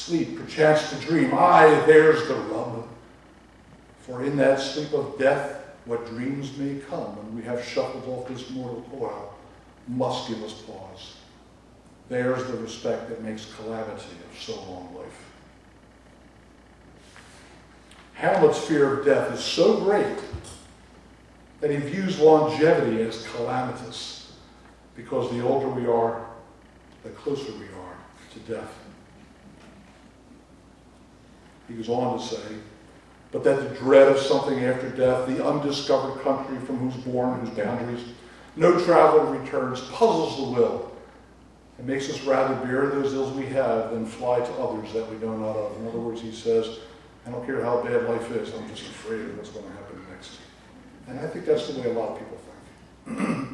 sleep, perchance to dream. Aye, there's the rub. For in that sleep of death, what dreams may come when we have shuffled off this mortal coil, must give us pause. There's the respect that makes calamity of so long life. Hamlet's fear of death is so great that he views longevity as calamitous, because the older we are, the closer we are to death. He goes on to say, but that the dread of something after death, the undiscovered country from whose bourne, whose boundaries, no traveler returns, puzzles the will, and makes us rather bear those ills we have than fly to others that we know not of. In other words, he says, I don't care how bad life is, I'm just afraid of what's going to happen next. And I think that's the way a lot of people think.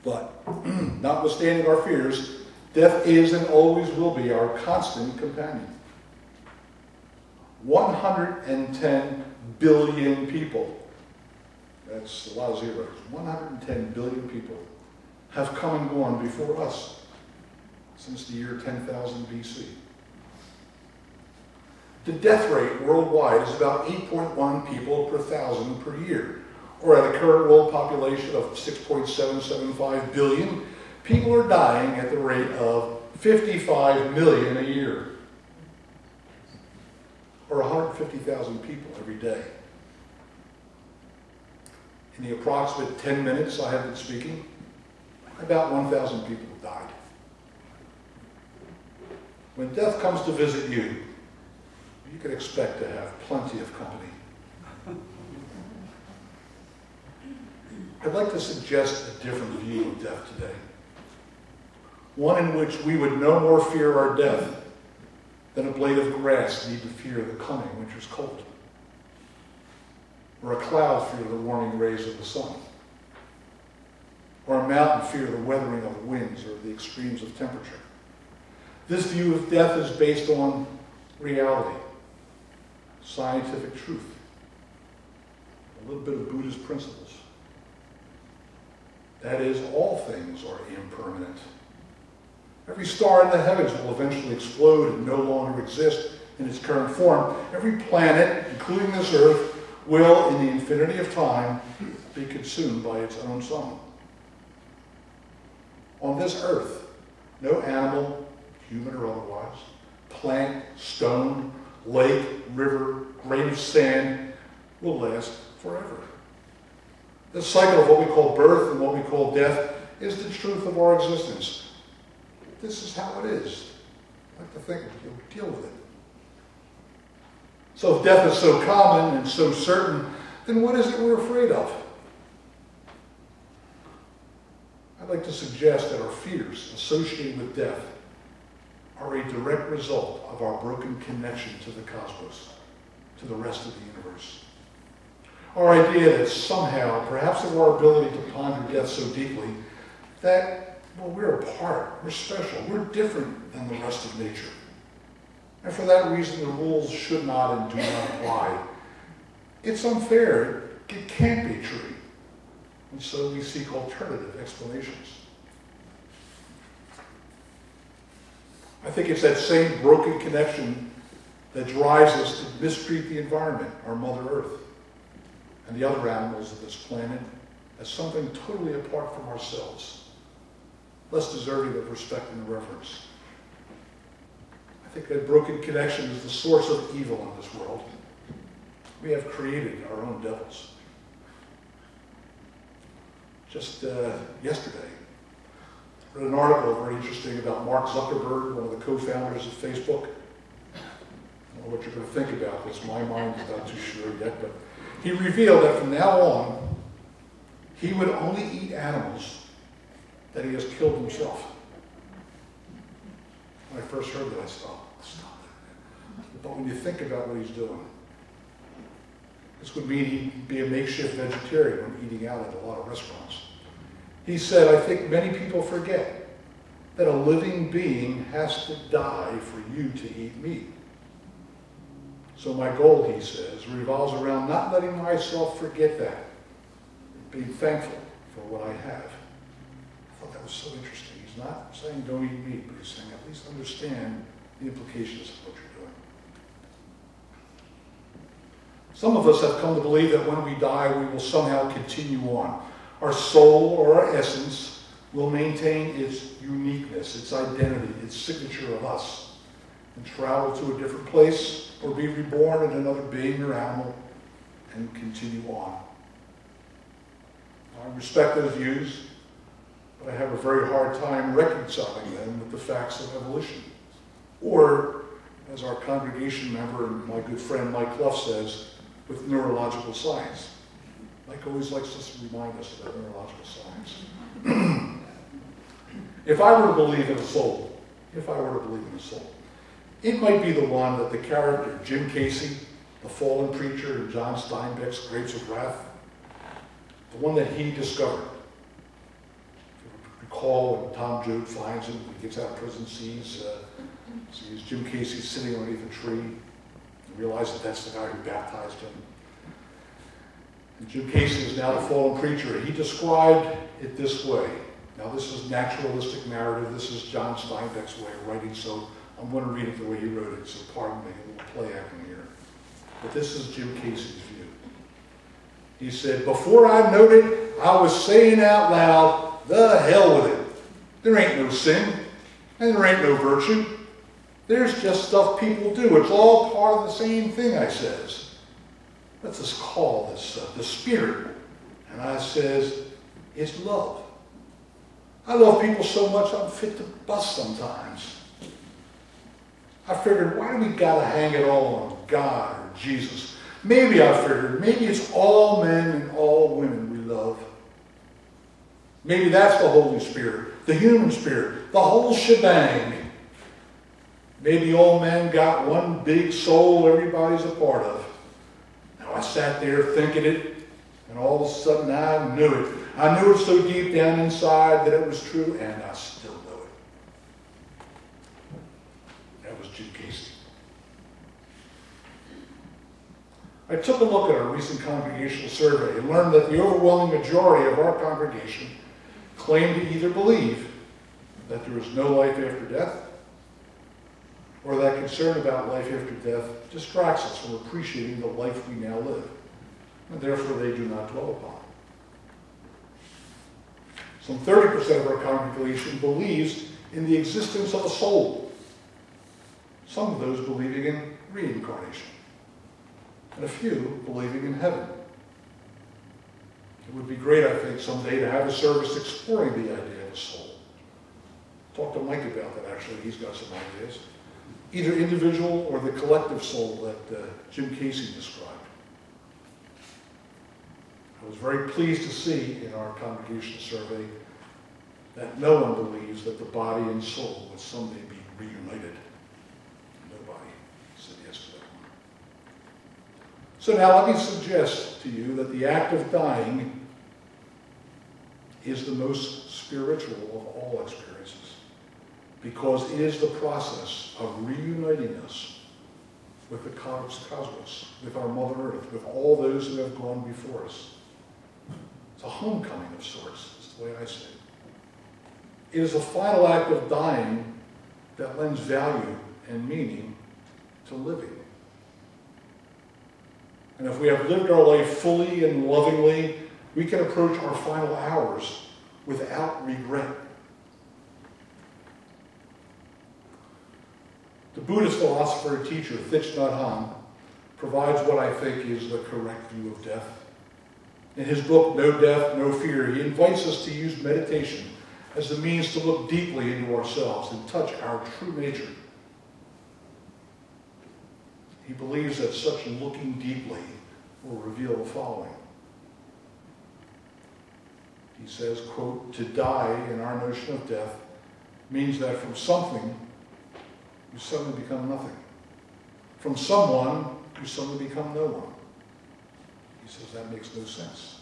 But, notwithstanding our fears, death is and always will be our constant companion. 110 billion people, that's a lot of zeros, 110 billion people have come and gone before us since the year 10,000 BC. The death rate worldwide is about 8.1 people per thousand per year, or at a current world population of 6.775 billion, people are dying at the rate of 55 million a year, or 150,000 people every day. In the approximate 10 minutes I have been speaking, about 1,000 people have died. When death comes to visit you, you can expect to have plenty of company. I'd like to suggest a different view of death today. One in which we would no more fear our death than a blade of grass need to fear the coming winter's cold, or a cloud fear the warming rays of the sun, or a mountain fear the weathering of winds or the extremes of temperature. This view of death is based on reality, scientific truth, a little bit of Buddhist principles. That is, all things are impermanent. Every star in the heavens will eventually explode and no longer exist in its current form. Every planet, including this earth, will, in the infinity of time, be consumed by its own sun. On this earth, no animal, human or otherwise, plant, stone, lake, river, grain of sand, will last forever. The cycle of what we call birth and what we call death is the truth of our existence. This is how it is. I like to think you'll deal with it. So if death is so common and so certain, then what is it we're afraid of? I'd like to suggest that our fears associated with death are a direct result of our broken connection to the cosmos, to the rest of the universe. Our idea that somehow, perhaps of our ability to ponder death so deeply, that, well, we're apart, we're special, we're different than the rest of nature. And for that reason, the rules should not and do not apply. It's unfair, it can't be true. And so we seek alternative explanations. I think it's that same broken connection that drives us to mistreat the environment, our Mother Earth, and the other animals of this planet as something totally apart from ourselves, less deserving of respect and reverence. I think that broken connection is the source of evil in this world. We have created our own devils. Just yesterday, I read an article very interesting about Mark Zuckerberg, one of the co-founders of Facebook. I don't know what you're going to think about this. My mind is not too sure yet, but he revealed that from now on, he would only eat animals that he has killed himself. When I first heard that, I said, oh, stop it. But when you think about what he's doing, this would mean he'd be a makeshift vegetarian when eating out at a lot of restaurants. He said, I think many people forget that a living being has to die for you to eat meat. So my goal, he says, revolves around not letting myself forget that, being thankful for what I have. I thought that was so interesting. He's not saying don't eat meat, but he's saying at least understand the implications of what you're doing. Some of us have come to believe that when we die, we will somehow continue on. Our soul or our essence will maintain its uniqueness, its identity, its signature of us, and travel to a different place or be reborn in another being or animal and continue on. I respect those views, but I have a very hard time reconciling them with the facts of evolution. Or, as our congregation member and my good friend Mike Clough says, with neurological science. Mike always likes us to remind us about neurological science. If I were to believe in a soul, it might be the one that the character Jim Casey, the fallen preacher in John Steinbeck's Grapes of Wrath, the one that he discovered. If you recall when Tom Joad finds him, when he gets out of prison, sees Jim Casey sitting underneath a tree, and realizes that that's the guy who baptized him. And Jim Casey is now the fallen preacher, and he described it this way. Now this is naturalistic narrative, this is John Steinbeck's way of writing, so I'm going to read it the way he wrote it, so pardon me, a little play acting here. But this is Jim Casey's view. He said, before I knowed it, I was saying out loud, the hell with it. There ain't no sin, and there ain't no virtue. There's just stuff people do. It's all part of the same thing, I says. Let's just call this the spirit. And I says, it's love. I love people so much I'm fit to bust sometimes. I figured, why do we gotta hang it all on God or Jesus? Maybe I figured, maybe it's all men and all women we love. Maybe that's the Holy Spirit, the human spirit, the whole shebang. Maybe all men got one big soul everybody's a part of. Now I sat there thinking it, and all of a sudden I knew it. I knew it so deep down inside that it was true, and I still know it. That was Jim Casey. I took a look at our recent congregational survey and learned that the overwhelming majority of our congregation claim to either believe that there is no life after death, or that concern about life after death distracts us from appreciating the life we now live, and therefore they do not dwell upon it. Some 30% of our congregation believes in the existence of a soul, some of those believing in reincarnation, and a few believing in heaven. It would be great, I think, someday to have a service exploring the idea of a soul. Talk to Mike about that, actually. He's got some ideas. Either individual or the collective soul that Jim Casey described. I was very pleased to see in our congregational survey that no one believes that the body and soul would someday be reunited. Nobody said yes to that one. So now let me suggest to you that the act of dying is the most spiritual of all experiences, because it is the process of reuniting us with the cosmos, with our Mother Earth, with all those who have gone before us. It's a homecoming of sorts, is the way I say it. It is a final act of dying that lends value and meaning to living. And if we have lived our life fully and lovingly, we can approach our final hours without regret. The Buddhist philosopher and teacher Thich Nhat Hanh provides what I think is the correct view of death. In his book, No Death, No Fear, he invites us to use meditation as the means to look deeply into ourselves and touch our true nature. He believes that such looking deeply will reveal the following. He says, quote, to die in our notion of death means that from something you suddenly become nothing. From someone, you suddenly become no one. He says that makes no sense.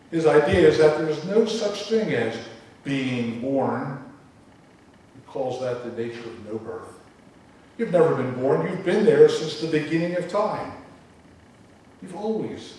His idea is that there is no such thing as being born. He calls that the nature of no birth. You've never been born. You've been there since the beginning of time. You've always